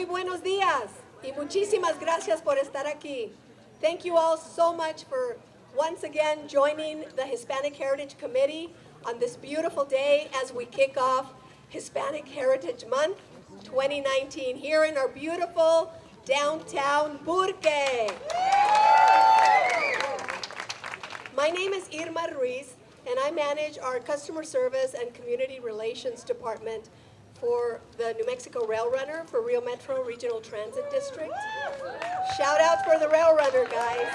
Muy buenos días y muchísimas gracias por estar aquí. Thank you all so much for once again joining the Hispanic Heritage Committee on this beautiful day as we kick off Hispanic Heritage Month 2019 here in our beautiful downtown Burque. My name is Irma Ruiz, and I manage our customer service and community relations department for the New Mexico Rail Runner for Rio Metro Regional Transit District. Shout out for the Rail Runner, guys.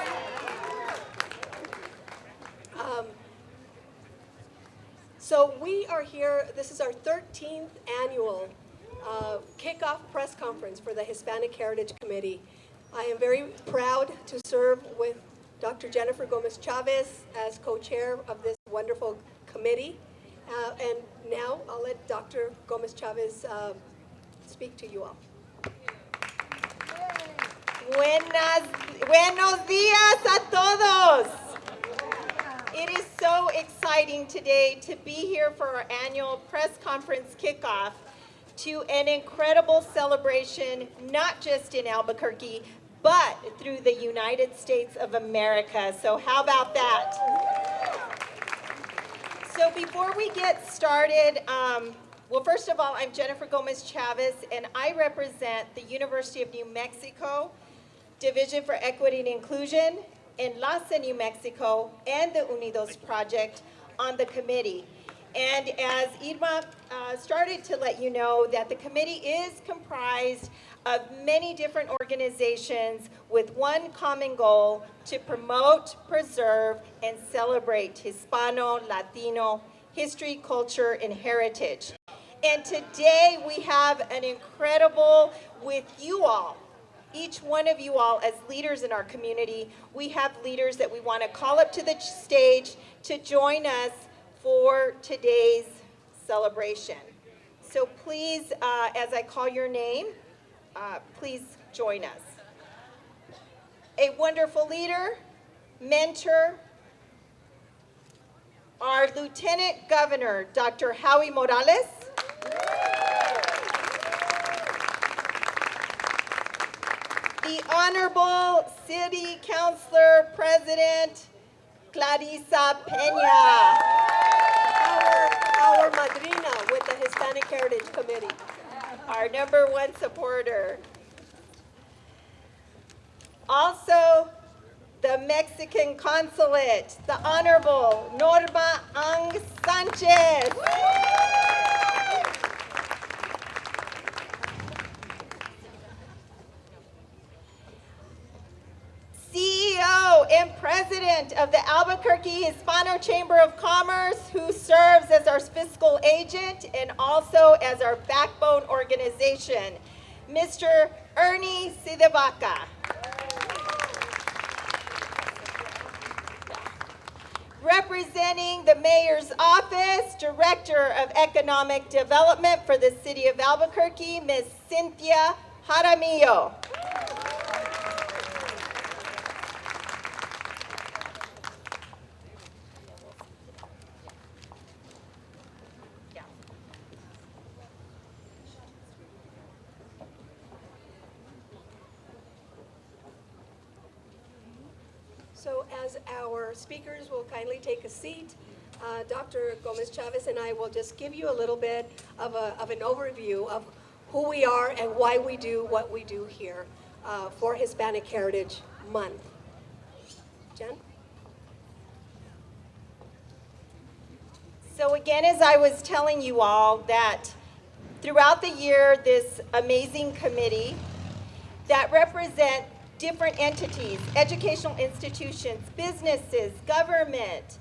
So we are here, this is our 13th annual kickoff press conference for the Hispanic Heritage Committee. I am very proud to serve with Dr. Jennifer Gomez Chavez as co-chair of this wonderful committee. And now I'll let Dr. Gomez Chavez speak to you all. Buenos días a todos. It is so exciting today to be here for our annual press conference kickoff to an incredible celebration, not just in Albuquerque, but through the United States of America. So how about that? So before we get started, well, first of all, I'm Jennifer Gomez Chavez, and I represent the University of New Mexico Division for Equity and Inclusion, Enlace New Mexico, and the Unidos Project on the committee. And as Irma started to let you know, that the committee is comprised of many different organizations with one common goal: to promote, preserve, and celebrate Hispano, Latino history, culture, and heritage. And today we have an incredible, with you all, each one of you all as leaders in our community, we have leaders that we want to call up to the stage to join us for today's celebration. So please, as I call your name, please join us. A wonderful leader, mentor, our Lieutenant Governor, Dr. Howie Morales. The Honorable City Councilor President, Clarissa Peña. Our madrina with the Hispanic Heritage Committee. Our #1 supporter. Also, the Mexican Consulate, the Honorable Norma Ang Sanchez. CEO and President of the Albuquerque Hispano Chamber of Commerce, who serves as our fiscal agent and also as our backbone organization, Mr. Ernie Sidevaca. Representing the Mayor's Office, Director of Economic Development for the City of Albuquerque, Ms. Cynthia Jaramillo. So as our speakers will kindly take a seat, Dr. Gomez Chavez and I will just give you a little bit of an overview of who we are and why we do what we do here for Hispanic Heritage Month. Jen? So again, as I was telling you all, that throughout the year, this amazing committee that represent different entities, educational institutions, businesses, government,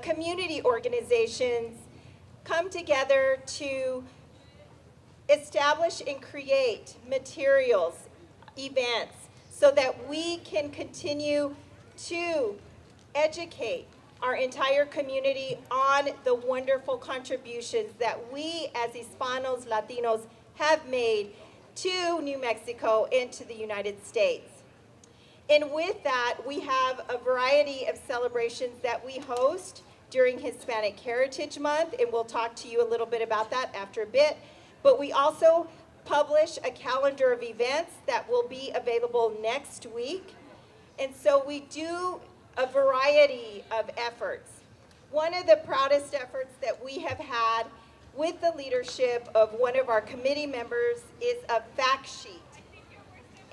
community organizations come together to establish and create materials, events, so that we can continue to educate our entire community on the wonderful contributions that we as Hispanos, Latinos have made to New Mexico and to the United States. And with that, we have a variety of celebrations that we host during Hispanic Heritage Month, and we'll talk to you a little bit about that after a bit. But we also publish a calendar of events that will be available next week. And so we do a variety of efforts. One of the proudest efforts that we have had with the leadership of one of our committee members is a fact sheet.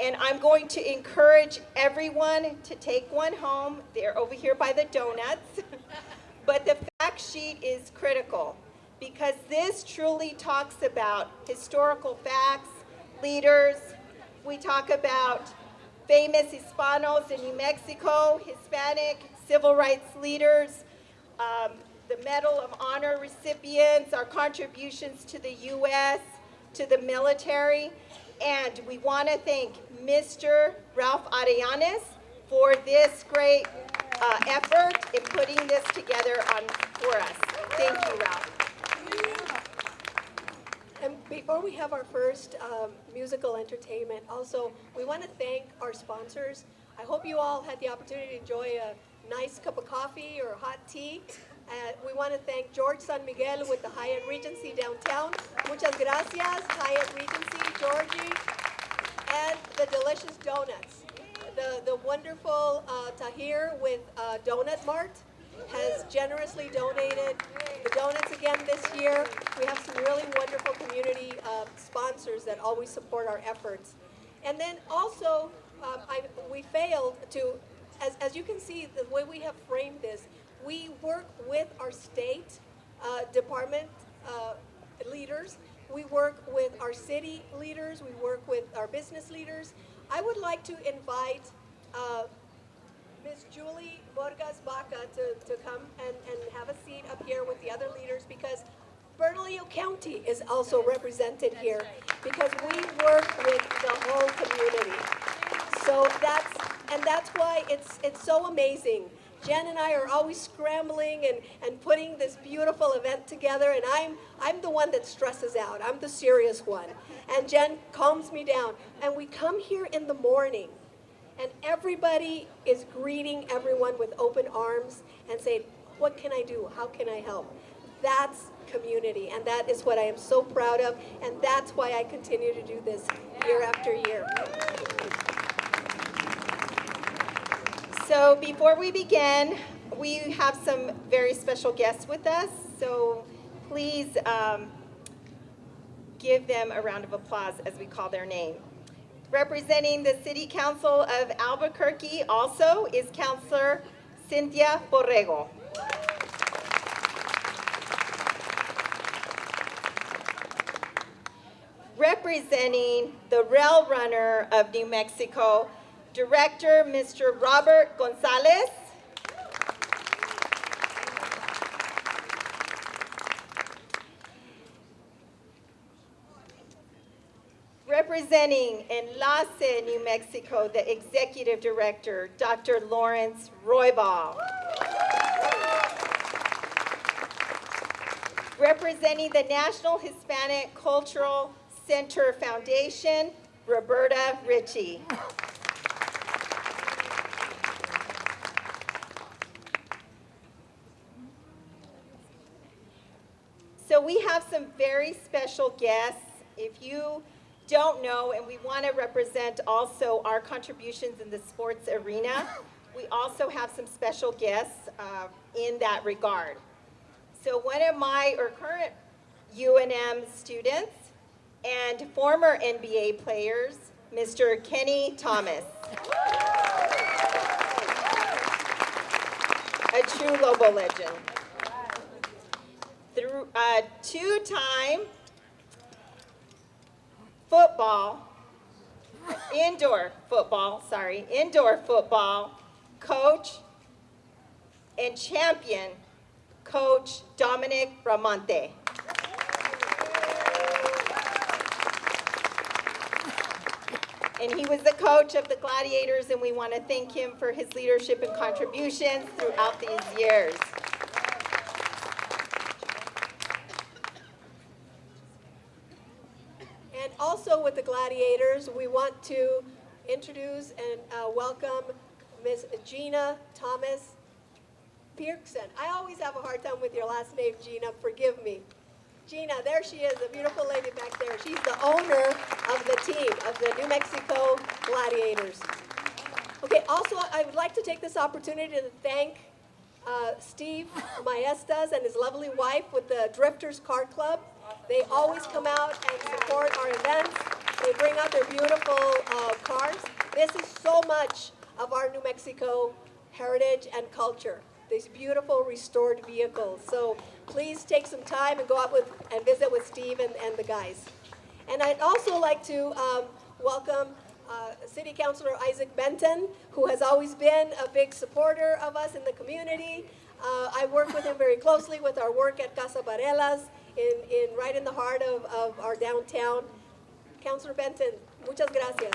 And I'm going to encourage everyone to take one home. They're over here by the donuts. But the fact sheet is critical because this truly talks about historical facts, leaders. We talk about famous Hispanos in New Mexico, Hispanic civil rights leaders, the Medal of Honor recipients, our contributions to the U.S., to the military. And we want to thank Mr. Ralph Arellanes for this great effort in putting this together for us. Thank you, Ralph. And before we have our first musical entertainment, also, we want to thank our sponsors. I hope you all had the opportunity to enjoy a nice cup of coffee or hot tea. We want to thank George San Miguel with the Hyatt Regency downtown. Muchas gracias, Hyatt Regency, Georgie. And the delicious donuts. The wonderful Tahir with Donut Mart has generously donated the donuts again this year. We have some really wonderful community sponsors that always support our efforts. And then also, we failed to, as you can see, the way we have framed this, we work with our state department leaders. We work with our city leaders. We work with our business leaders. I would like to invite Ms. Julie Borgas Baca to come and have a seat up here with the other leaders because Bernalillo County is also represented here because we work with the whole community. So that's why it's so amazing. Jen and I are always scrambling and putting this beautiful event together, and I'm the one that stresses out. I'm the serious one. And Jen calms me down. And we come here in the morning, and everybody is greeting everyone with open arms and saying, what can I do? How can I help? That's community, and that is what I am so proud of, and that's why I continue to do this year after year. So before we begin, we have some very special guests with us. So please give them a round of applause as we call their name. Representing the City Council of Albuquerque also is Councilor Cynthia Borrego. Representing the Rail Runner of New Mexico, Director Mr. Robert Gonzalez. Representing Enlace New Mexico, the Executive Director, Dr. Lawrence Roybal. Representing the National Hispanic Cultural Center Foundation, Roberta Ritchie. So we have some very special guests. If you don't know, and we want to represent also our contributions in the sports arena, we also have some special guests in that regard. So one of my current UNM students and former NBA players, Mr. Jeana Thomas. A true Lobo legend. Two-time indoor football coach and champion, Coach Dominic Bramante. And he was the coach of the Gladiators, and we want to thank him for his leadership and contributions throughout these years. And also with the Gladiators, we want to introduce and welcome Ms. Jeana Thomas Pearson. I always have a hard time with your last name, Jeana. Forgive me. Jeana, there she is, the beautiful lady back there. She's the owner of the team, of the New Mexico Gladiators. Okay, also, I would like to take this opportunity to thank Steve Maestas and his lovely wife with the Drifters Car Club. They always come out and support our events. They bring out their beautiful cars. This is so much of our New Mexico heritage and culture, these beautiful restored vehicles. So please take some time and go out and visit with Steve and the guys. And I'd also like to welcome City Councilor Isaac Benton, who has always been a big supporter of us in the community. I work with him very closely with our work at Casa Barelas, right in the heart of our downtown. Councilor Benton, muchas gracias.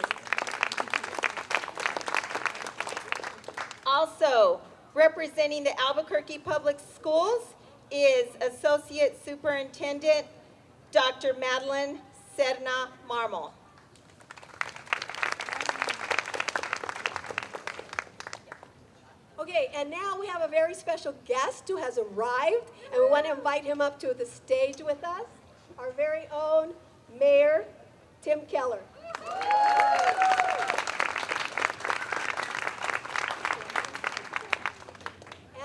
Also, representing the Albuquerque Public Schools is Associate Superintendent Dr. Madeline Serna Marmol. Okay, and now we have a very special guest who has arrived, and we want to invite him up to the stage with us, our very own Mayor Tim Keller.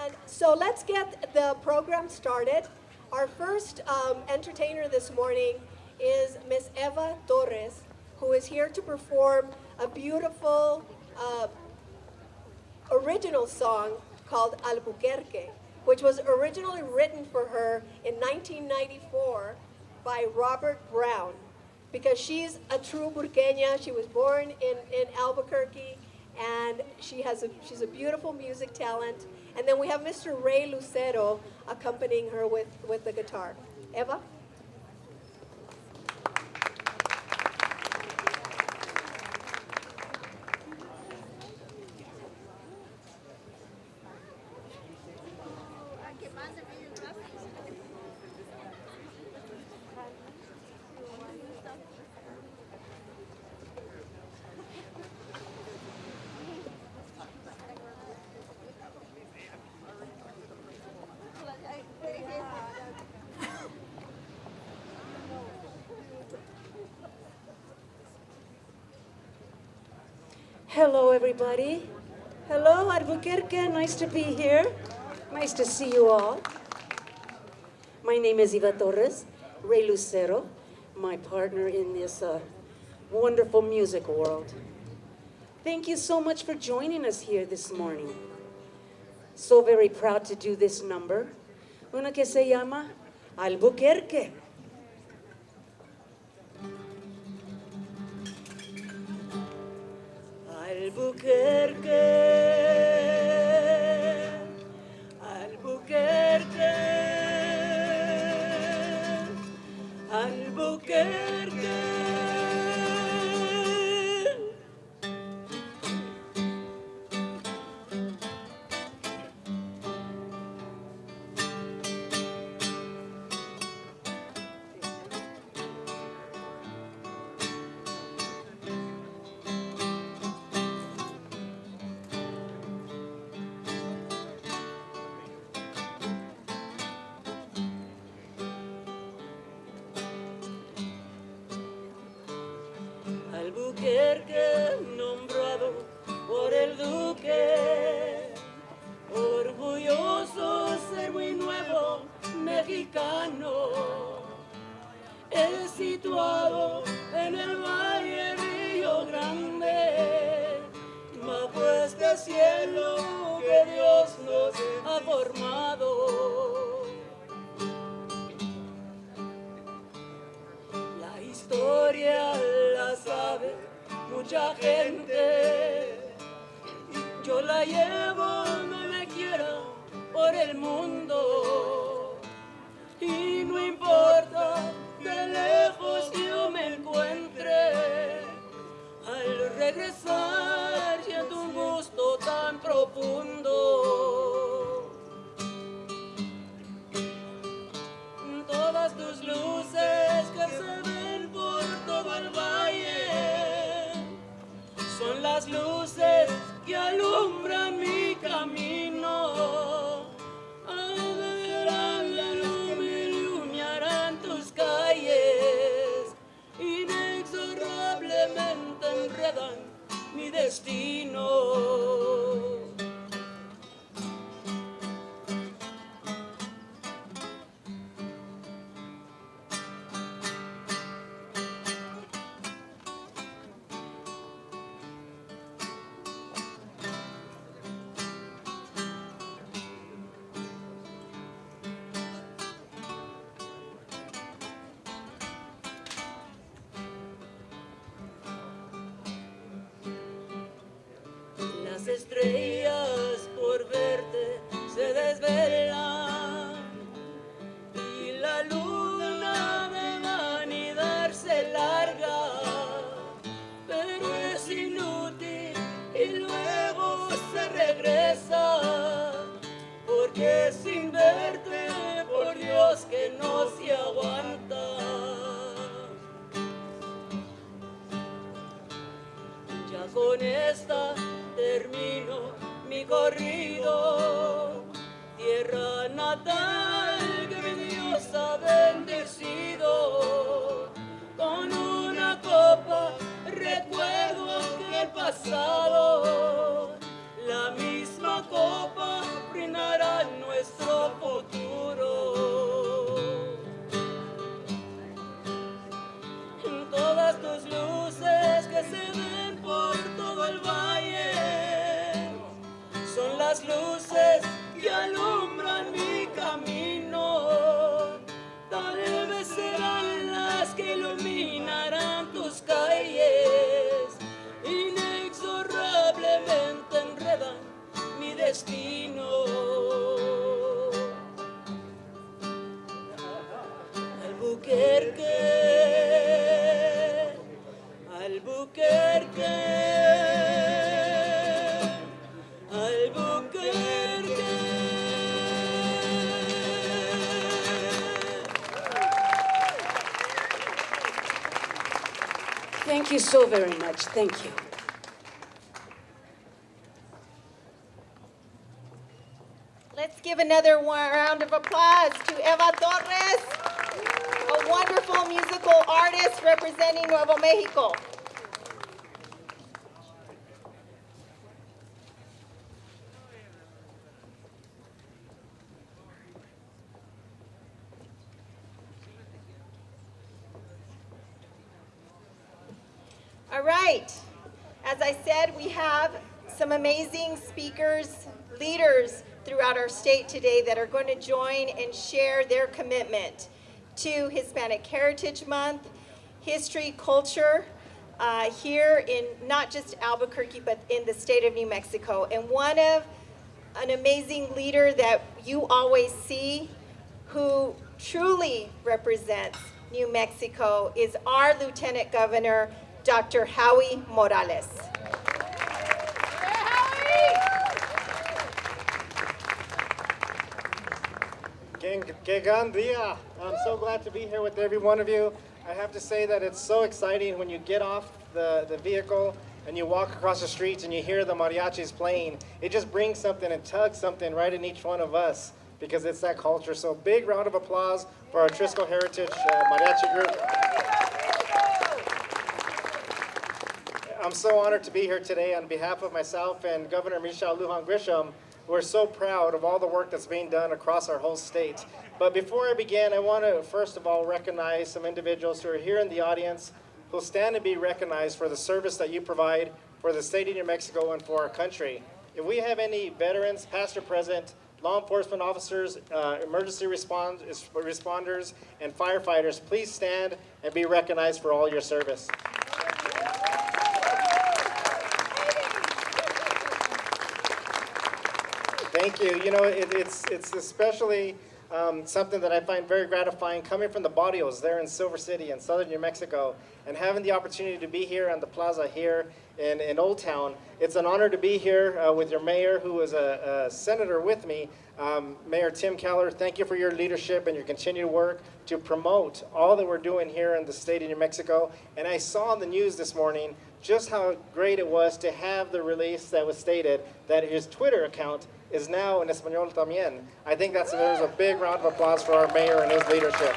And so let's get the program started. Our first entertainer this morning is Miss Eva Torres, who is here to perform a beautiful original song called Albuquerque, which was originally written for her in 1994 by Robert Brown, because she's a true Burqueña. She was born in Albuquerque, and she's a beautiful music talent. And then we have Mr. Ray Lucero accompanying her with the guitar. Eva? Hello, everybody. Hello, Albuquerque. Nice to be here. Nice to see you all. My name is Eva Torres, Ray Lucero, my partner in this wonderful music world. Thank you so much for joining us here this morning. So very proud to do this number, una que se llama Albuquerque. Albuquerque, Albuquerque, Albuquerque. Albuquerque, nombrado por el duque, orgulloso ser muy nuevo mexicano, es situado en el valle Río Grande, bajo este cielo que Dios nos ha formado. La historia la sabe mucha gente, yo la llevo donde quiera por el mundo, y no importa que lejos yo me encuentre, al regresar siento un gusto tan profundo. Todas tus luces que se ven por todo el valle son las luces que alumbran mi camino. Adelante. estrellas por verte se desvelan y la luna de vanidad se larga, pero es inútil y luego se regresa, porque sin verte, por Dios que no se aguanta. Ya con esta termino mi corrido, tierra natal que mi Dios ha bendecido. Con una copa recuerdo que el pasado, la misma copa brindará nuestro futuro. En todas tus luces que se ven por todo el valle, son las luces que alumbran mi camino. Tal vez serán las que iluminarán tus calles, inexorablemente enredan mi destino. Albuquerque, Albuquerque, Albuquerque. Thank you so very much. Thank you. Let's give another round of applause to Eva Torres, a wonderful musical artist representing Nuevo Mexico. All right. As I said, we have some amazing speakers, leaders throughout our state today that are going to join and share their commitment to Hispanic Heritage Month, history, culture, here in not just Albuquerque, but in the state of New Mexico. And an amazing leader that you always see who truly represents New Mexico is our Lieutenant Governor, Dr. Howie Morales. Que gran dia. I'm so glad to be here with every one of you. I have to say that it's so exciting when you get off the vehicle and you walk across the streets and you hear the mariachis playing. It just brings something and tugs something right in each one of us because it's that culture. So big round of applause for our Trisco Heritage Mariachi group. I'm so honored to be here today on behalf of myself and Governor Michelle Lujan Grisham. We're so proud of all the work that's being done across our whole state. But before I begin, I want to first of all recognize some individuals who are here in the audience who stand to be recognized for the service that you provide for the state of New Mexico and for our country. If we have any veterans, past or present, law enforcement officers, emergency responders, and firefighters, please stand and be recognized for all your service. Thank you. You know, it's especially something that I find very gratifying coming from the barrios there in Silver City in southern New Mexico and having the opportunity to be here on the plaza here in Old Town. It's an honor to be here with your mayor, who is a senator with me, Mayor Tim Keller. Thank you for your leadership and your continued work to promote all that we're doing here in the state of New Mexico. And I saw in the news this morning just how great it was to have the release that was stated that his Twitter account is now in Español también. I think there's a big round of applause for our mayor and his leadership.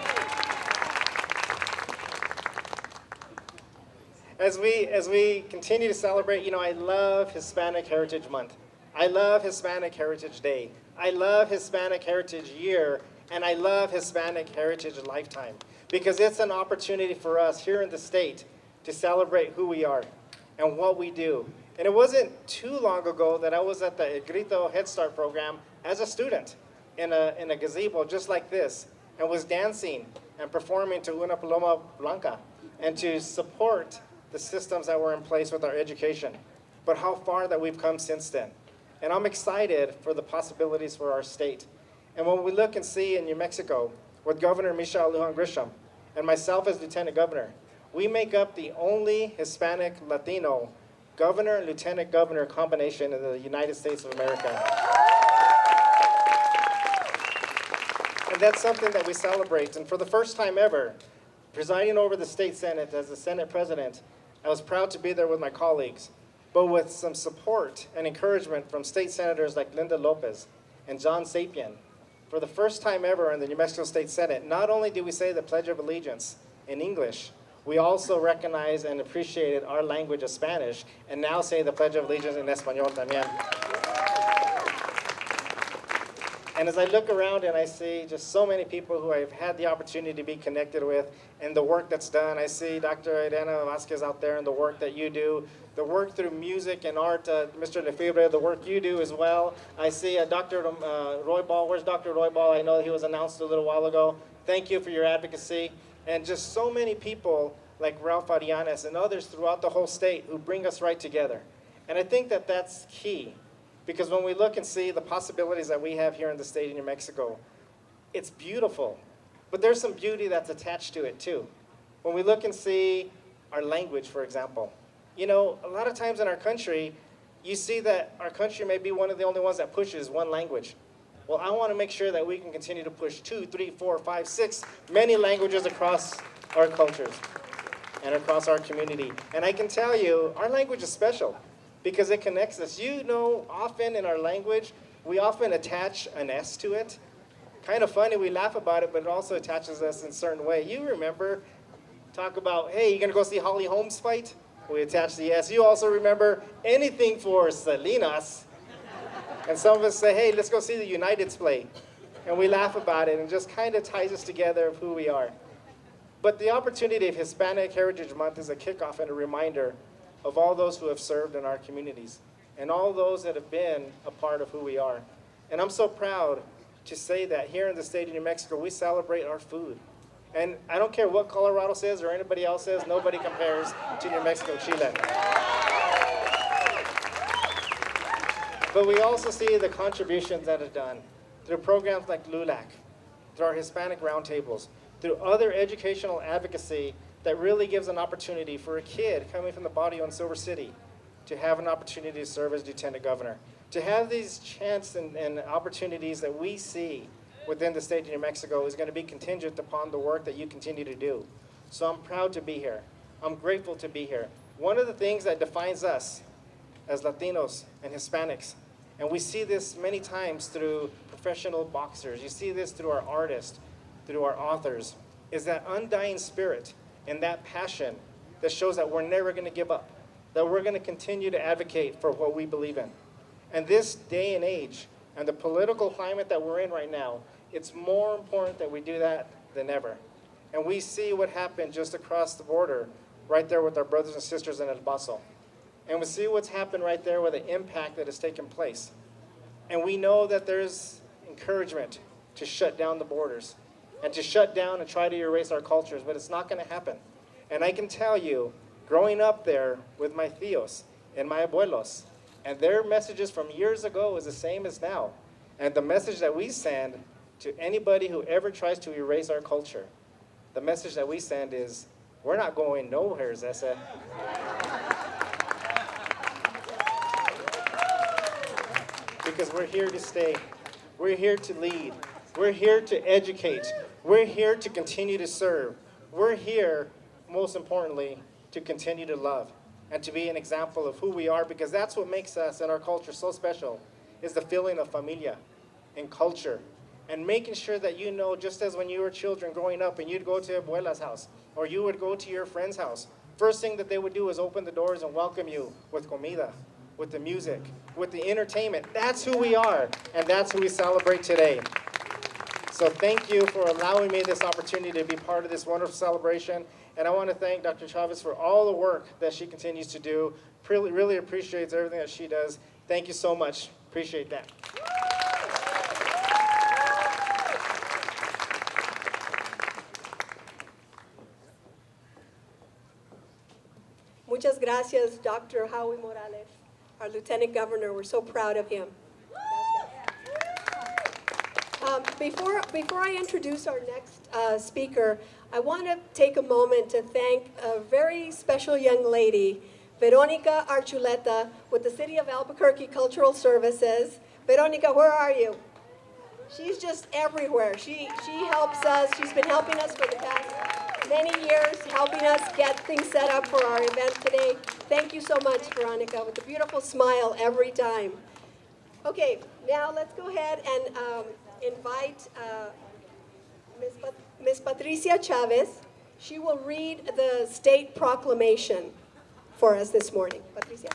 As we continue to celebrate, you know, I love Hispanic Heritage Month. I love Hispanic Heritage Day. I love Hispanic Heritage Year, and I love Hispanic Heritage Lifetime because it's an opportunity for us here in the state to celebrate who we are and what we do. And it wasn't too long ago that I was at the El Grito Head Start program as a student in a gazebo just like this and was dancing and performing to Una Paloma Blanca and to support the systems that were in place with our education. but how far that we've come since then. And I'm excited for the possibilities for our state. And when we look and see in New Mexico, with Governor Michelle Lujan Grisham and myself as Lieutenant Governor, we make up the only Hispanic Latino governor and lieutenant governor combination in the United States of America. And that's something that we celebrate. And for the first time ever, presiding over the state Senate as the Senate President, I was proud to be there with my colleagues, but with some support and encouragement from state senators like Linda Lopez and John Sapien. For the first time ever in the New Mexico State Senate, not only did we say the Pledge of Allegiance in English, we also recognized and appreciated our language of Spanish, and now say the Pledge of Allegiance in Español también. And as I look around and I see just so many people who I've had the opportunity to be connected with and the work that's done, I see Dr. Jeana Thomas out there and the work that you do, the work through music and art, Mr. Lefebvre, the work you do as well. I see Dr. Roybal. Where's Dr. Roybal? I know he was announced a little while ago. Thank you for your advocacy. And just so many people like Ralph Arianes and others throughout the whole state who bring us right together. And I think that that's key, because when we look and see the possibilities that we have here in the state of New Mexico, it's beautiful. But there's some beauty that's attached to it too. When we look and see our language, for example, you know, a lot of times in our country, you see that our country may be one of the only ones that pushes one language. Well, I want to make sure that we can continue to push 2, 3, 4, 5, 6, many languages across our cultures and across our community. And I can tell you, our language is special because it connects us. You know, often in our language, we often attach an S to it. Kind of funny, we laugh about it, but it also attaches us in a certain way. You remember, talk about, hey, you gonna go see Holly Holmes fight? We attach the S. You also remember anything for Salinas. And some of us say, hey, let's go see the Uniteds play. And we laugh about it and just kind of ties us together of who we are. But the opportunity of Hispanic Heritage Month is a kickoff and a reminder of all those who have served in our communities and all those that have been a part of who we are. And I'm so proud to say that here in the state of New Mexico, we celebrate our food. And I don't care what Colorado says or anybody else says, nobody compares to New Mexico Chile. But we also see the contributions that are done through programs like LULAC, through our Hispanic roundtables, through other educational advocacy that really gives an opportunity for a kid coming from the barrio in Silver City to have an opportunity to serve as lieutenant governor, to have these chances and opportunities that we see within the state of New Mexico is going to be contingent upon the work that you continue to do. So I'm proud to be here. I'm grateful to be here. One of the things that defines us as Latinos and Hispanics, and we see this many times through professional boxers, you see this through our artists, through our authors, is that undying spirit and that passion that shows that we're never going to give up, that we're going to continue to advocate for what we believe in. And this day and age and the political climate that we're in right now, it's more important that we do that than ever. And we see what happened just across the border, right there with our brothers and sisters in El Paso. And we see what's happened right there with the impact that has taken place. And we know that there's encouragement to shut down the borders and to shut down and try to erase our cultures, but it's not going to happen. And I can tell you, growing up there with my tíos and my abuelos, and their messages from years ago is the same as now. And the message that we send to anybody who ever tries to erase our culture, the message that we send is, we're not going nowhere, Zessa. Because we're here to stay. We're here to lead. We're here to educate. We're here to continue to serve. We're here, most importantly, to continue to love and to be an example of who we are, because that's what makes us and our culture so special, is the feeling of familia and culture. And making sure that you know, just as when you were children growing up and you'd go to abuela's house or you would go to your friend's house, first thing that they would do is open the doors and welcome you with comida, with the music, with the entertainment. That's who we are, and that's who we celebrate today. So thank you for allowing me this opportunity to be part of this wonderful celebration. And I want to thank Dr. Chavez for all the work that she continues to do. Really appreciates everything that she does. Thank you so much. Appreciate that. Muchas gracias, Dr. Howie Morales. our Lieutenant Governor. We're so proud of him. Before I introduce our next speaker, I want to take a moment to thank a very special young lady, Veronica Archuleta, with the City of Albuquerque Cultural Services. Veronica, where are you? She's just everywhere. She helps us. She's been helping us for the past many years, helping us get things set up for our event today. Thank you so much, Veronica, with a beautiful smile every time. Okay, now let's go ahead and invite Ms. Patricia Chavez. She will read the state proclamation for us this morning. Patricia.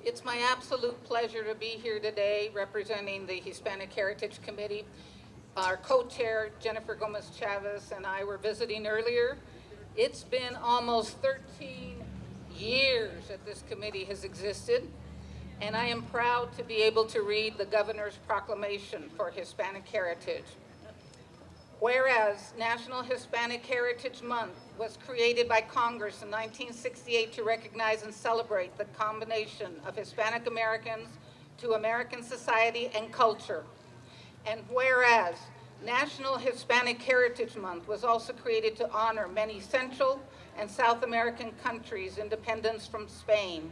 It's my absolute pleasure to be here today representing the Hispanic Heritage Committee. Our co-chair, Jennifer Gomez Chavez, and I were visiting earlier. It's been almost 13 years that this committee has existed, and I am proud to be able to read the Governor's Proclamation for Hispanic Heritage. Whereas National Hispanic Heritage Month was created by Congress in 1968 to recognize and celebrate the combination of Hispanic Americans to American society and culture. And whereas National Hispanic Heritage Month was also created to honor many Central and South American countries' independence from Spain.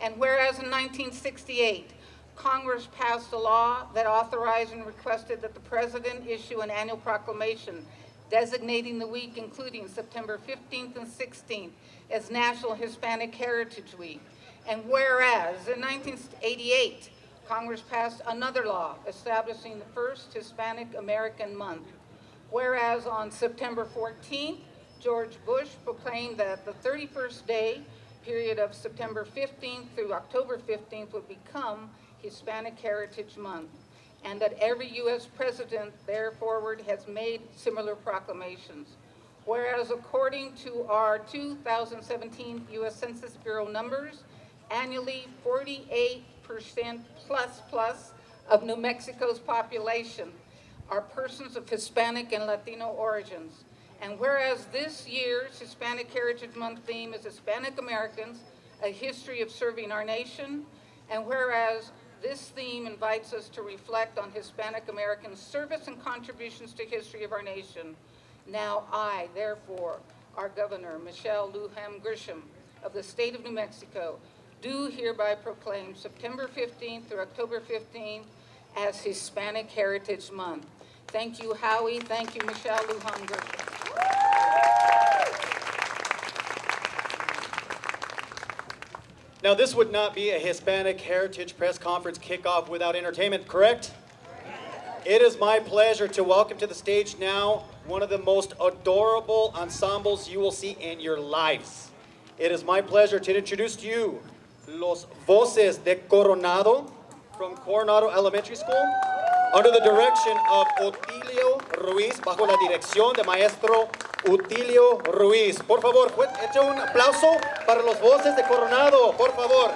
And whereas in 1968, Congress passed a law that authorized and requested that the President issue an annual proclamation designating the week, including September 15th and 16th, as National Hispanic Heritage Week. And whereas in 1988, Congress passed another law establishing the first Hispanic American Month. Whereas on September 14th, George Bush proclaimed that the 31st day period of September 15th through October 15th would become Hispanic Heritage Month, and that every U.S. president thereafter has made similar proclamations. Whereas according to our 2017 U.S. Census Bureau numbers, annually 48% plus of New Mexico's population are persons of Hispanic and Latino origins. And whereas this year's Hispanic Heritage Month theme is Hispanic Americans, a history of serving our nation, and whereas this theme invites us to reflect on Hispanic American service and contributions to history of our nation. Now I, therefore, our Governor, Michelle Lujan Grisham of the state of New Mexico, do hereby proclaim September 15th through October 15th as Hispanic Heritage Month. Thank you, Howie. Thank you, Michelle Lujan Grisham. Now, this would not be a Hispanic Heritage Press Conference kickoff without entertainment, correct? It is my pleasure to welcome to the stage now one of the most adorable ensembles you will see in your lives. It is my pleasure to introduce to you Los Voces de Coronado from Coronado Elementary School, under the direction of Otilio Ruiz, bajo la dirección de Maestro Otilio Ruiz. Por favor, eche un aplauso para los Voces de Coronado, por favor.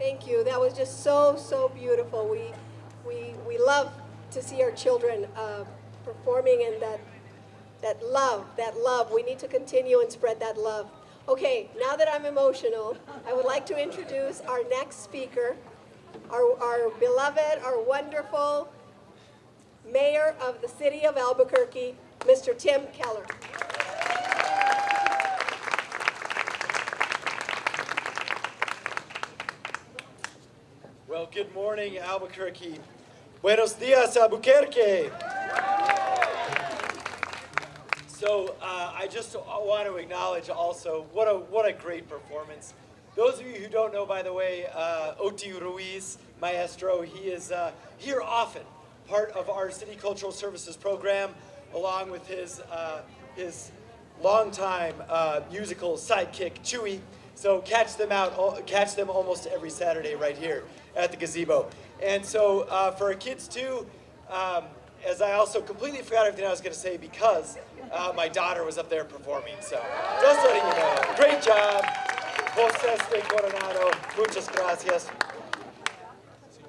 Thank you. That was just so, so beautiful. We love to see our children performing, and that love. We need to continue and spread that love. Okay, now that I'm emotional, I would like to introduce our next speaker, our beloved, our wonderful Mayor of the City of Albuquerque, Mr. Tim Keller. Well, good morning, Albuquerque. Buenos dias, Albuquerque. So I just want to acknowledge also what a great performance. Those of you who don't know, by the way, Oti Ruiz, Maestro, he is here often, part of our City Cultural Services program, along with his longtime musical sidekick, Chewy. So catch them almost every Saturday right here at the gazebo. And so for our kids too, as I also completely forgot everything I was going to say because my daughter was up there performing. So just letting you know. Great job. Voces de Coronado. Muchas gracias.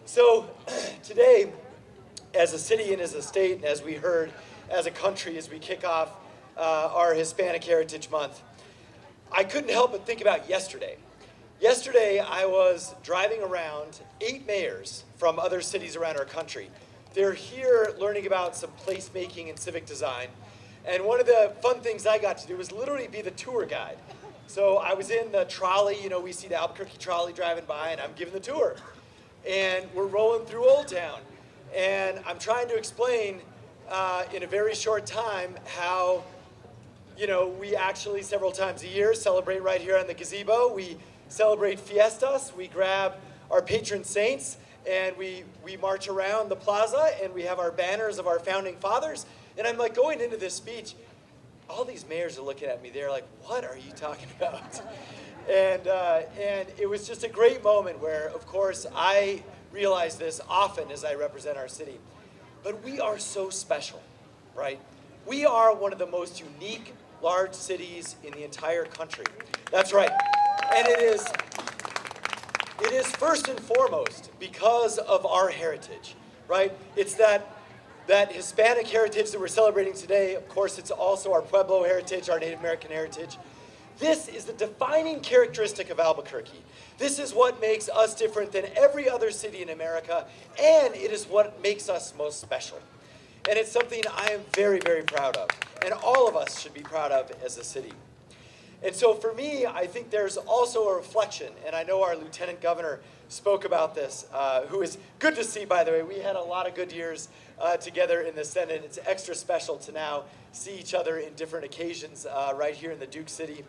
So today, as a city and as a state, and as we heard, as a country, as we kick off our Hispanic Heritage Month, I couldn't help but think about yesterday. Yesterday, I was driving around 8 mayors from other cities around our country. They're here learning about some placemaking and civic design. And one of the fun things I got to do was literally be the tour guide. So I was in the trolley, we see the Albuquerque trolley driving by, and I'm giving the tour. And we're rolling through Old Town. And I'm trying to explain in a very short time how we actually several times a year celebrate right here on the gazebo. We celebrate fiestas. We grab our patron saints and we march around the plaza and we have our banners of our founding fathers. And I'm like going into this speech, all these mayors are looking at me. They're like, what are you talking about? And it was just a great moment where, of course, I realize this often as I represent our city. But we are so special, right? We are one of the most unique large cities in the entire country. That's right. And it is first and foremost because of our heritage, right? It's that Hispanic heritage that we're celebrating today. Of course, it's also our Pueblo heritage, our Native American heritage. This is the defining characteristic of Albuquerque. This is what makes us different than every other city in America, and it is what makes us most special. And it's something I am very, very proud of, and all of us should be proud of as a city. And so for me, I think there's also a reflection, and I know our Lieutenant Governor spoke about this, who is good to see, by the way. We had a lot of good years together in the Senate. It's extra special to now see each other in different occasions right here in the Duke City.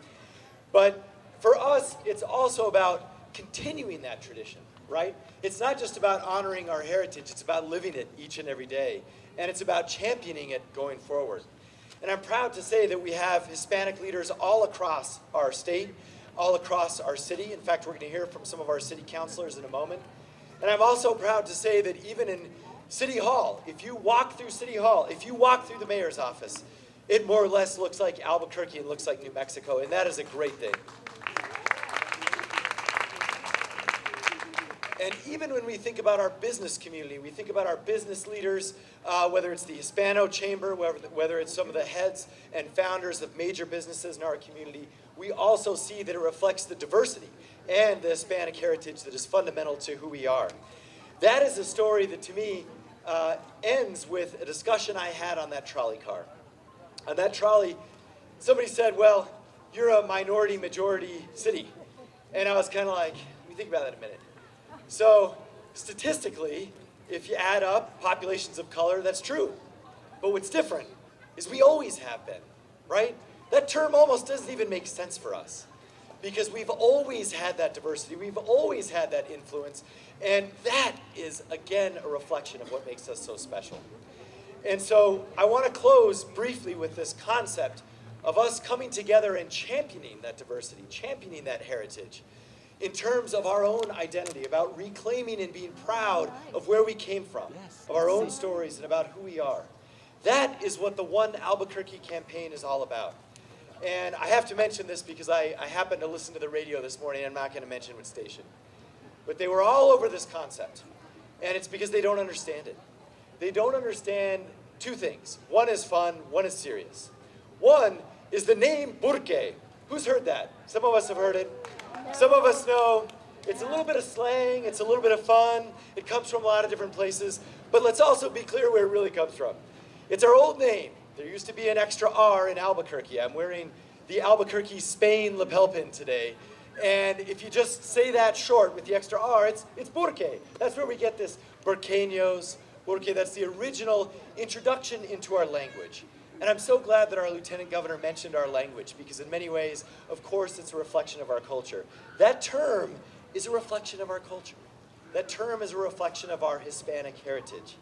But for us, it's also about continuing that tradition, right? It's not just about honoring our heritage, it's about living it each and every day. And it's about championing it going forward. And I'm proud to say that we have Hispanic leaders all across our state, all across our city. In fact, we're going to hear from some of our city councilors in a moment. And I'm also proud to say that even in City Hall, if you walk through City Hall, if you walk through the mayor's office, it more or less looks like Albuquerque and looks like New Mexico, and that is a great thing. And even when we think about our business community, we think about our business leaders, whether it's the Hispano Chamber, whether it's some of the heads and founders of major businesses in our community, we also see that it reflects the diversity and the Hispanic heritage that is fundamental to who we are. That is a story that, to me, ends with a discussion I had on that trolley car. On that trolley, somebody said, well, you're a minority-majority city. And I was kind of like, let me think about that a minute. So statistically, if you add up populations of color, that's true. But what's different is we always have been, right? That term almost doesn't even make sense for us because we've always had that diversity. We've always had that influence. And that is, again, a reflection of what makes us so special. And so I want to close briefly with this concept of us coming together and championing that diversity, championing that heritage in terms of our own identity, about reclaiming and being proud of where we came from, of our own stories and about who we are. That is what the One Albuquerque campaign is all about. And I have to mention this because I happened to listen to the radio this morning. I'm not going to mention what station. but they were all over this concept. And it's because they don't understand it. They don't understand two things. One is fun, one is serious. One is the name Burque. Who's heard that? Some of us have heard it. Some of us know. It's a little bit of slang, it's a little bit of fun. It comes from a lot of different places. But let's also be clear where it really comes from. It's our old name. There used to be an extra R in Albuquerque. I'm wearing the Albuquerque Spain lapel pin today. And if you just say that short with the extra R, it's Burque. That's where we get this Burqueños, Burque. That's the original introduction into our language. And I'm so glad that our Lieutenant Governor mentioned our language, because in many ways, of course, it's a reflection of our culture. That term is a reflection of our culture. That term is a reflection of our Hispanic heritage.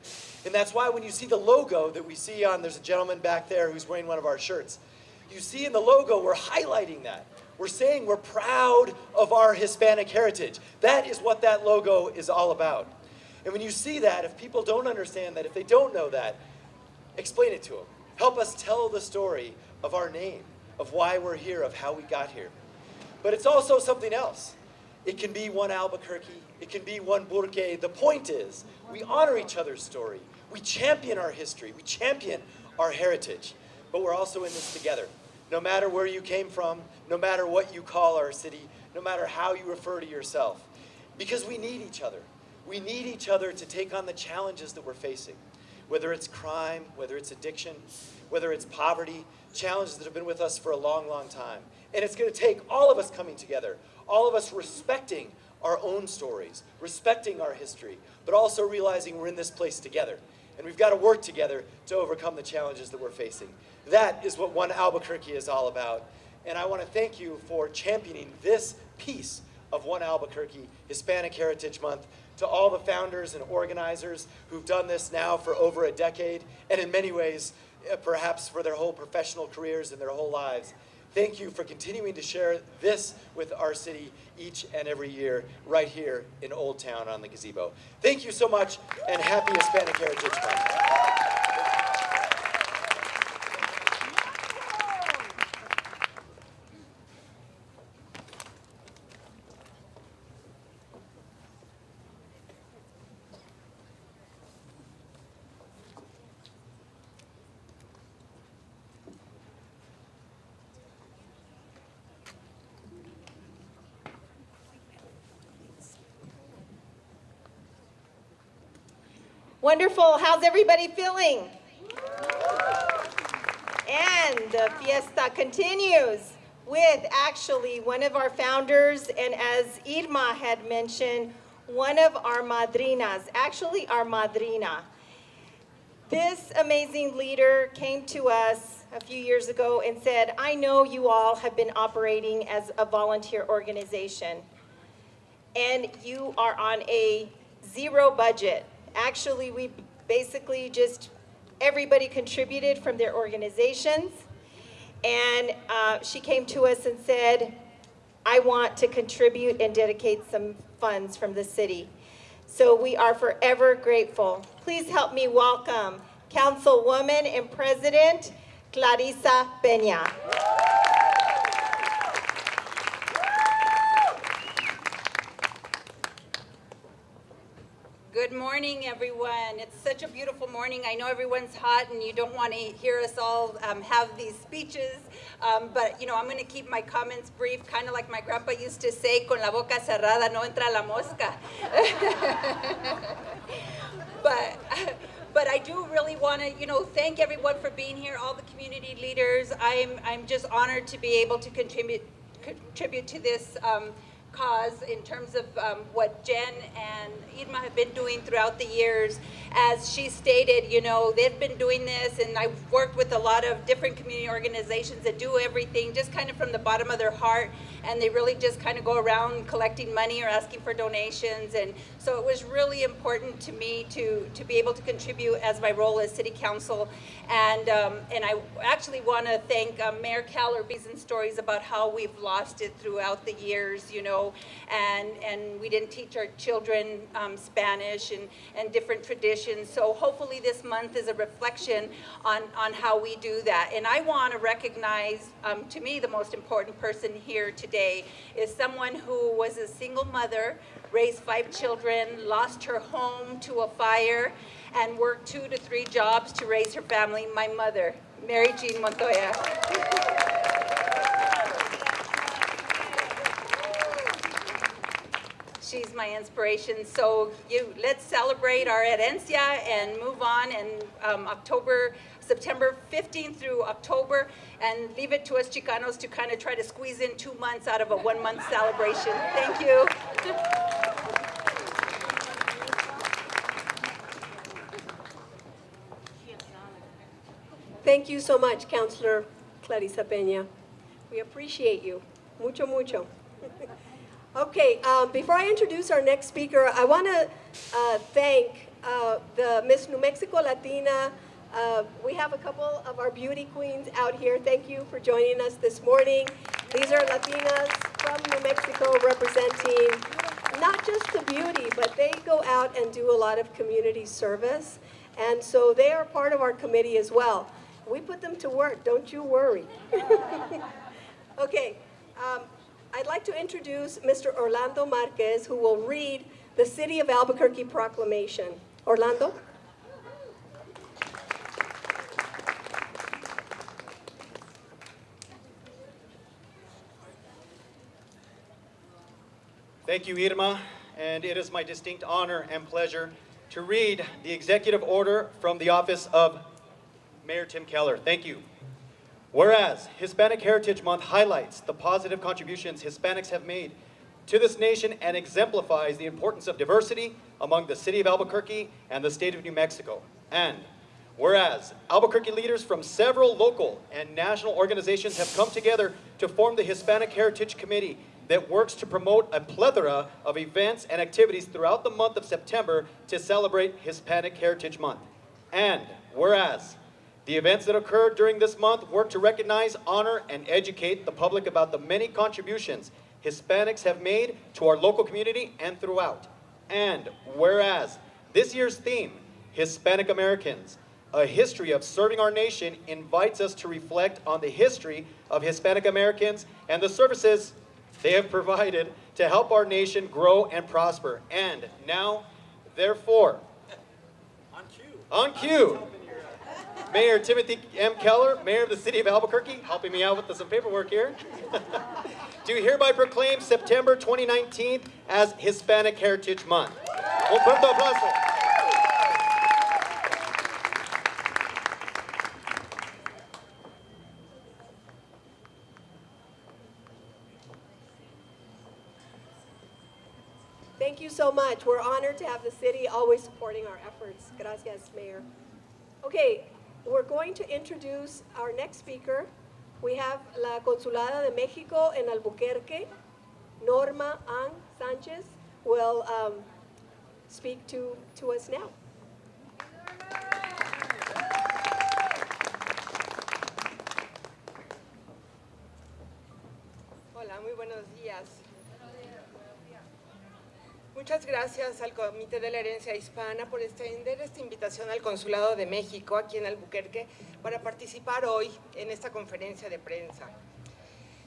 And that's why when you see the logo that we see on, there's a gentleman back there who's wearing one of our shirts. You see in the logo, we're highlighting that. We're saying we're proud of our Hispanic heritage. That is what that logo is all about. And when you see that, if people don't understand that, if they don't know that, explain it to them. Help us tell the story of our name, of why we're here, of how we got here. But it's also something else. It can be one Albuquerque. It can be one Burque. The point is, we honor each other's story. We champion our history. We champion our heritage. But we're also in this together. No matter where you came from, no matter what you call our city, no matter how you refer to yourself. Because we need each other. We need each other to take on the challenges that we're facing. Whether it's crime, whether it's addiction, whether it's poverty, challenges that have been with us for a long, long time. And it's going to take all of us coming together, all of us respecting our own stories, respecting our history, but also realizing we're in this place together. And we've got to work together to overcome the challenges that we're facing. That is what One Albuquerque is all about. And I want to thank you for championing this piece of One Albuquerque Hispanic Heritage Month, to all the founders and organizers who've done this now for over a decade, and in many ways, perhaps for their whole professional careers and their whole lives. Thank you for continuing to share this with our city each and every year right here in Old Town on the gazebo. Thank you so much, and happy Hispanic Heritage Month. Wonderful. How's everybody feeling? And the fiesta continues with actually one of our founders, and as Irma had mentioned, one of our madrinas, actually our madrina. This amazing leader came to us a few years ago and said, I know you all have been operating as a volunteer organization, and you are on a zero budget. Actually, we basically just, everybody contributed from their organizations. And she came to us and said, I want to contribute and dedicate some funds from the city. So we are forever grateful. Please help me welcome Councilwoman and President Clarissa Peña. Good morning, everyone. It's such a beautiful morning. I know everyone's hot and you don't want to hear us all have these speeches, but you know, I'm going to keep my comments brief, kind of like my grandpa used to say, con la boca cerrada no entra la mosca. But I do really want to, you know, thank everyone for being here, all the community leaders. I'm just honored to be able to contribute to this cause in terms of what Jen and Irma have been doing throughout the years. As she stated, you know, they've been doing this, and I've worked with a lot of different community organizations that do everything just kind of from the bottom of their heart, and they really just kind of go around collecting money or asking for donations. And so it was really important to me to be able to contribute as my role as city council. And I actually want to thank Mayor Keller, Bees and Stories, about how we've lost it throughout the years, you know. Mexico, and we didn't teach our children Spanish and different traditions. So hopefully this month is a reflection on how we do that. And I want to recognize, to me, the most important person here today is someone who was a single mother, raised 5 children, lost her home to a fire, and worked 2 to 3 jobs to raise her family, my mother, Mary Jean Montoya. She's my inspiration. So let's celebrate our herencia and move on. And September 15th through October, and leave it to us Chicanos to kind of try to squeeze in 2 months out of a 1-month celebration. Thank you. Thank you so much, Councilor Clarissa Peña. We appreciate you. Mucho, mucho. Okay, before I introduce our next speaker, I want to thank the Miss New Mexico Latina. We have a couple of our beauty queens out here. Thank you for joining us this morning. These are Latinas from New Mexico representing not just the beauty, but they go out and do a lot of community service. And so they are part of our committee as well. We put them to work, don't you worry. Okay, I'd like to introduce Mr. Orlando Marquez, who will read the City of Albuquerque Proclamation. Orlando? Thank you, Irma, and it is my distinct honor and pleasure to read the executive order from the office of Mayor Tim Keller. Thank you. Whereas Hispanic Heritage Month highlights the positive contributions Hispanics have made to this nation and exemplifies the importance of diversity among the city of Albuquerque and the state of New Mexico. And whereas Albuquerque leaders from several local and national organizations have come together to form the Hispanic Heritage Committee that works to promote a plethora of events and activities throughout the month of September to celebrate Hispanic Heritage Month. And whereas the events that occurred during this month work to recognize, honor, and educate the public about the many contributions Hispanics have made to our local community and throughout. And whereas this year's theme, Hispanic Americans, a history of serving our nation, invites us to reflect on the history of Hispanic Americans and the services they have provided to help our nation grow and prosper. And now, therefore, on cue, Mayor Timothy M. Keller, Mayor of the City of Albuquerque, helping me out with some paperwork here, do hereby proclaim September 2019 as Hispanic Heritage Month. Un fuerte aplauso. Thank you so much. We're honored to have the city always supporting our efforts. Gracias, Mayor. Okay, we're going to introduce our next speaker. We have La Consulada de México en Albuquerque. Norma Ang Sanchez will speak to us now. Hola, muy buenos días. Muchas gracias al Comité de la Herencia Hispana por extender esta invitación al Consulado de México aquí en Albuquerque para participar hoy en esta conferencia de prensa.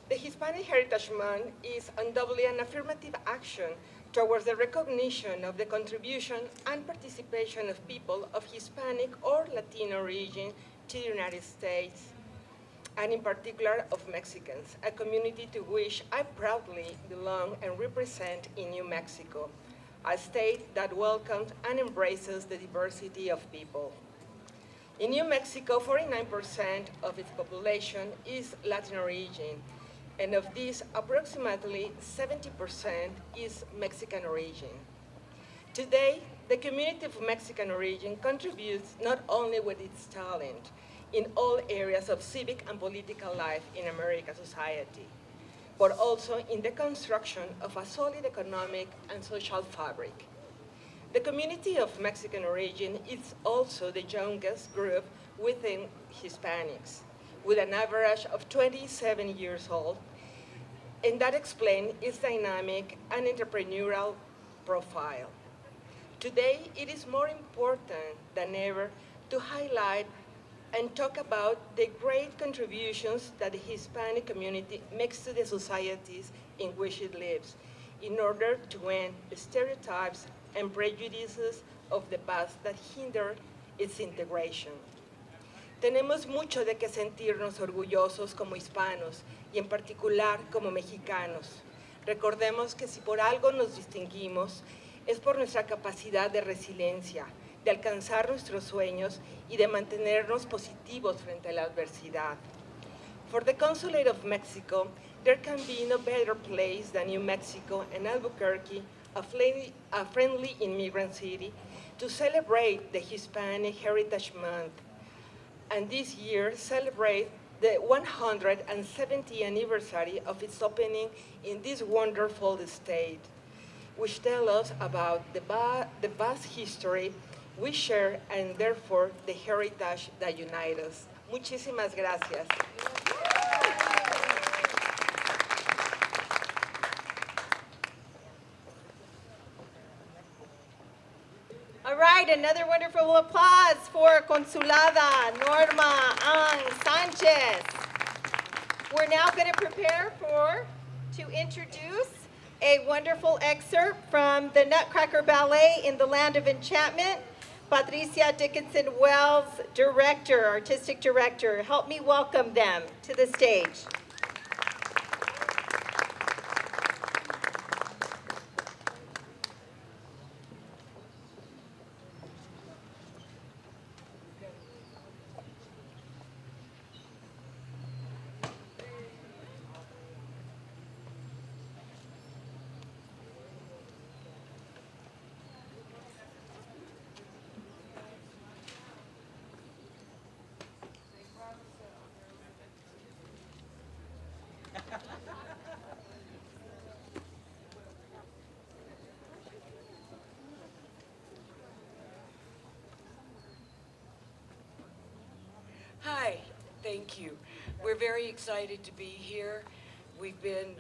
The Hispanic Heritage Month is undoubtedly an affirmative action towards the recognition of the contribution and participation of people of Hispanic or Latino origin to the United States, and in particular of Mexicans, a community to which I proudly belong and represent in New Mexico, a state that welcomes and embraces the diversity of people. In New Mexico, 49% of its population is Latin origin, and of this, approximately 70% is Mexican origin. Today, the community of Mexican origin contributes not only with its talent in all areas of civic and political life in American society, but also in the construction of a solid economic and social fabric. The community of Mexican origin is also the youngest group within Hispanics, with an average of 27 years old, and that explains its dynamic and entrepreneurial profile. Today, it is more important than ever to highlight and talk about the great contributions that the Hispanic community makes to the societies in which it lives in order to end stereotypes and prejudices of the past that hinder its integration. Tenemos mucho de qué sentirnos orgullosos como hispanos y en particular como mexicanos. Recordemos que si por algo nos distinguimos es por nuestra capacidad de resiliencia, de alcanzar nuestros sueños y de mantenernos positivos frente a la adversidad. For the Consulate of Mexico, there can be no better place than New Mexico and Albuquerque, a friendly immigrant city, to celebrate the Hispanic Heritage Month, and this year celebrate the 170th anniversary of its opening in this wonderful state, which tells us about the vast history we share and therefore the heritage that unites us. Muchísimas gracias. All right, another wonderful applause for Consulada Norma Ang Sanchez. We're now going to prepare to introduce a wonderful excerpt from the Nutcracker Ballet in the Land of Enchantment. Patricia Dickinson Wells, director, artistic director. Help me welcome them to the stage. Hi, thank you. We're very excited to be here. We've been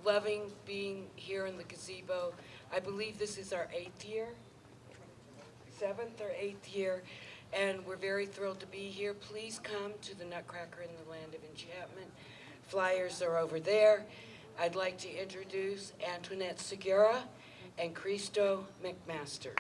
loving being here in the gazebo. I believe this is our 8th year, 7th or 8th year, and we're very thrilled to be here. Please come to the Nutcracker in the Land of Enchantment. Flyers are over there. I'd like to introduce Antoinette Segura and Cristo McMaster.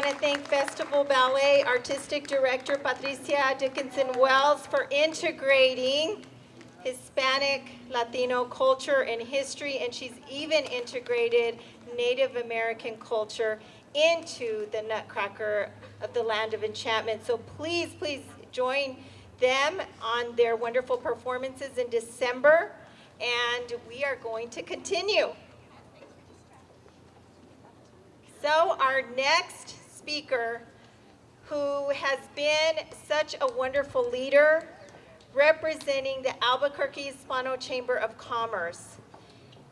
want to thank Festival Ballet Artistic Director Patricia Dickinson-Wells for integrating Hispanic, Latino culture and history, and she's even integrated Native American culture into the Nutcracker of the Land of Enchantment. So please, please join them on their wonderful performances in December, and we are going to continue. So our next speaker, who has been such a wonderful leader, representing the Albuquerque Hispano Chamber of Commerce.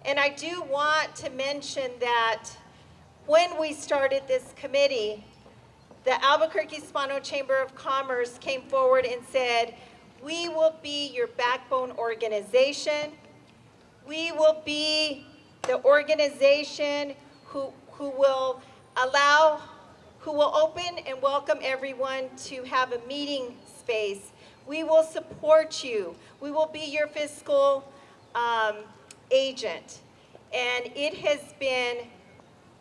And I do want to mention that when we started this committee, the Albuquerque Hispano Chamber of Commerce came forward and said, we will be your backbone organization. We will be the organization who will open and welcome everyone to have a meeting space. We will support you. We will be your fiscal agent. And it has been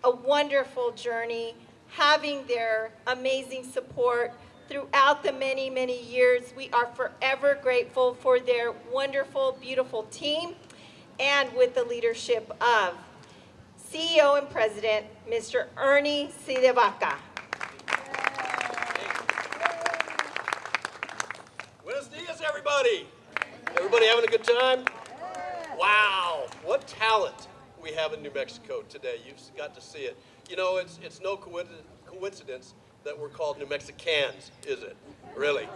a wonderful journey having their amazing support throughout the many, many years. We are forever grateful for their wonderful, beautiful team and with the leadership of CEO and President, Mr. Ernie C. de Vaca. Buenos dias, everybody. Everybody having a good time? Wow, what talent we have in New Mexico today. You've got to see it. You know, it's no coincidence that we're called New Mexicans, is it? Really?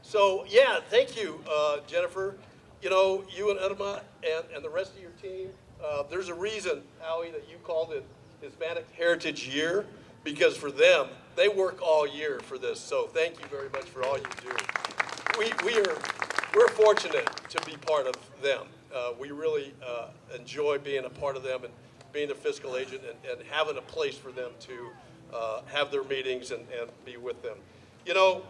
So, yeah, thank you, Jennifer. You know, you and Irma and the rest of your team, there's a reason, Howie, that you called it Hispanic Heritage Year, because for them, they work all year for this. So thank you very much for all you do. We're fortunate to be part of them. We really enjoy being a part of them and being the fiscal agent and having a place for them to have their meetings and be with them. You know,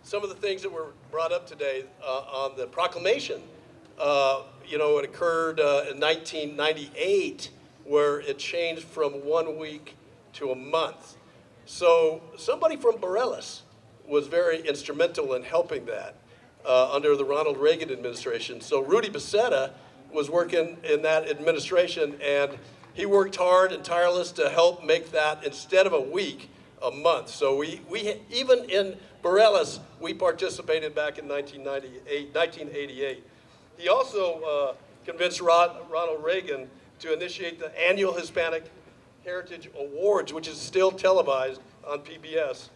some of the things that were brought up today on the proclamation, you know, it occurred in 1998, where it changed from 1 week to a month. So somebody from Morelos was very instrumental in helping that under the Ronald Reagan administration. So Rudy Becerra was working in that administration, and he worked hard and tireless to help make that, instead of a week, a month. So we even in Morelos, we participated back in 1988. He also convinced Ronald Reagan to initiate the annual Hispanic Heritage Awards, which is still televised on PBS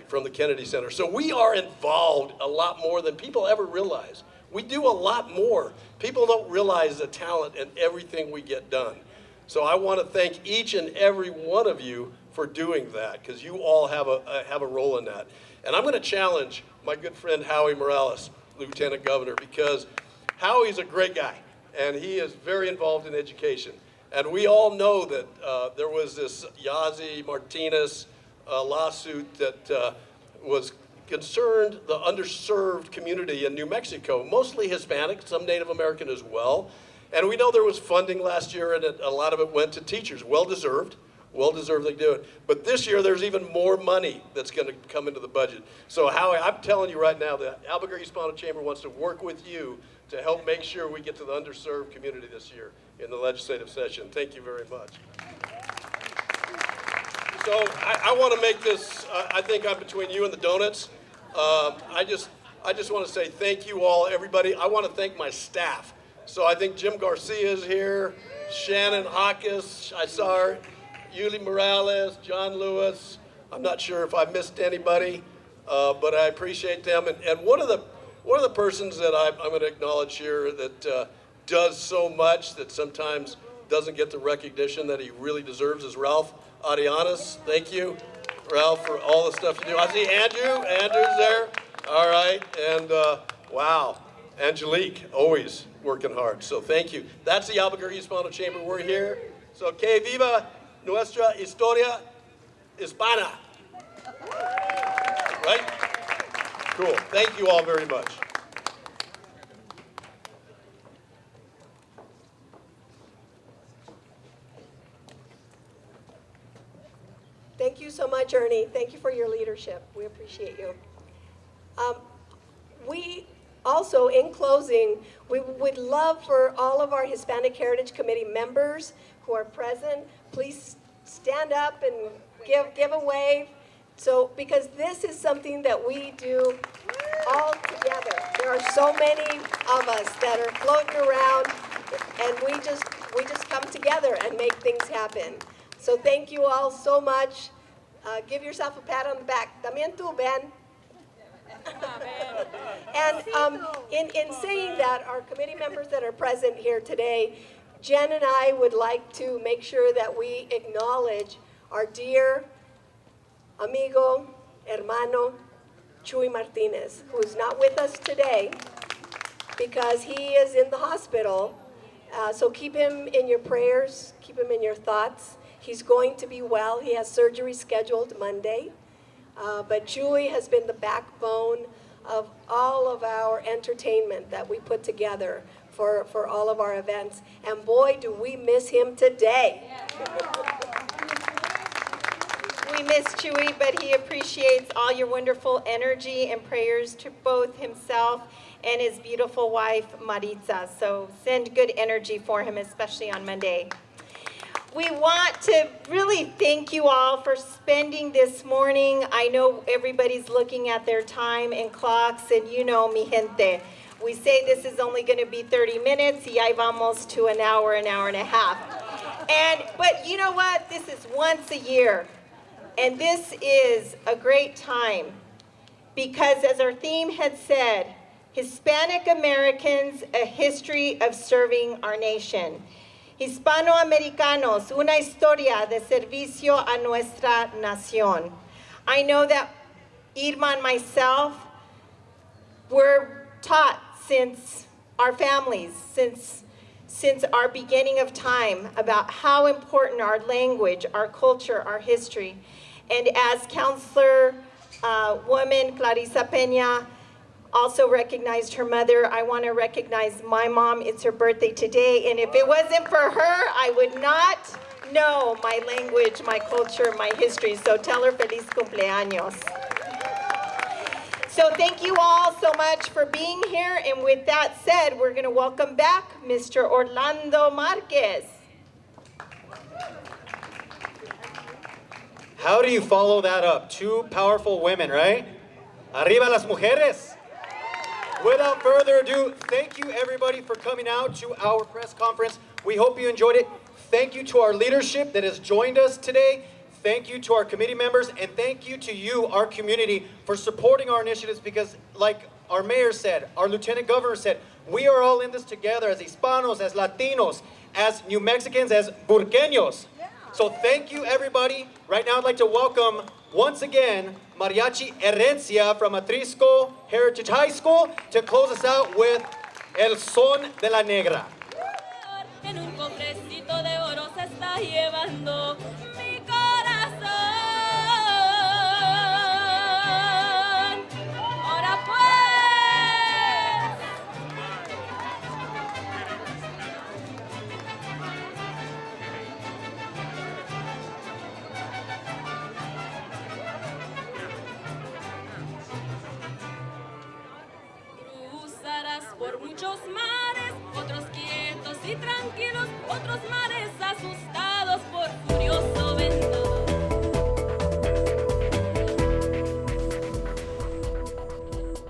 from the Kennedy Center. So we are involved a lot more than people ever realize. We do a lot more. People don't realize the talent and everything we get done. So I want to thank each and every one of you for doing that, because you all have a role in that. And I'm going to challenge my good friend Howie Morales, Lieutenant Governor, because Howie's a great guy, and he is very involved in education. And we all know that there was this Yazzie Martinez lawsuit that was concerned the underserved community in New Mexico, mostly Hispanic, some Native American as well. And we know there was funding last year, and a lot of it went to teachers, well-deserved they do it. But this year, there's even more money that's going to come into the budget. So Howie, I'm telling you right now, the Albuquerque Hispano Chamber wants to work with you to help make sure we get to the underserved community this year in the legislative session. Thank you very much. So I want to make this, I think I'm between you and the donuts. I just want to say thank you all, everybody. I want to thank my staff. So I think Jim Garcia is here, Shannon Hawkes, I saw her, Yuli Morales, John Lewis. I'm not sure if I missed anybody, but I appreciate them. And one of the persons that I'm going to acknowledge here that does so much that sometimes doesn't get the recognition that he really deserves is Ralph Arianes. Thank you, Ralph, for all the stuff you do. I see Andrew. Andrew's there. All right. And wow, Angelique, always working hard. So thank you. That's the Albuquerque Hispano Chamber. We're here. So que viva nuestra historia hispana. Right? Cool. Thank you all very much. Thank you so much, Ernie. Thank you for your leadership. We appreciate you. We also, in closing, we would love for all of our Hispanic Heritage Committee members who are present, please stand up and give a wave. So, because this is something that we do all together. There are so many of us that are floating around, and we just come together and make things happen. So thank you all so much. Give yourself a pat on the back. También tú, Ben. And in saying that, our committee members that are present here today, Jen and I would like to make sure that we acknowledge our dear amigo, hermano, Chuy Martinez, who is not with us today because he is in the hospital. So keep him in your prayers, keep him in your thoughts. He's going to be well. He has surgery scheduled Monday. But Chuy has been the backbone of all of our entertainment that we put together for all of our events. And boy, do we miss him today. We miss Chuy, but he appreciates all your wonderful energy and prayers to both himself and his beautiful wife, Maritza. So send good energy for him, especially on Monday. We want to really thank you all for spending this morning. I know everybody's looking at their time and clocks, and you know, mi gente, we say this is only going to be 30 minutes, y ahí vamos to an hour and a half. But you know what? This is once a year. And this is a great time because, as our theme had said, Hispanic Americans, a history of serving our nation. Hispanoamericanos, una historia de servicio a nuestra nación. I know that Irma and myself were taught since our families, since our beginning of time, about how important our language, our culture, our history. And as Counselor woman Clarissa Peña also recognized her mother, I want to recognize my mom. It's her birthday today, and if it wasn't for her, I would not know my language, my culture, my history. So tell her feliz cumpleaños. So thank you all so much for being here, and with that said, we're going to welcome back Mr. Orlando Marquez. How do you follow that up? Two powerful women, right? Arriba las mujeres! Without further ado, thank you everybody for coming out to our press conference. We hope you enjoyed it. Thank you to our leadership that has joined us today. Thank you to our committee members, and thank you to you, our community, for supporting our initiatives because, like our mayor said, our lieutenant governor said, we are all in this together as Hispanos, as Latinos, as New Mexicans, as Burqueños. So thank you, everybody. Right now, I'd like to welcome, once again, Mariachi Herencia from Atrisco Heritage High School to close us out with El Son de la Negra. En un cofrecito de oro se está llevando mi corazón. Ahora pues. Cruzarás por muchos mares, otros quietos y tranquilos, otros mares asustados por furiosos.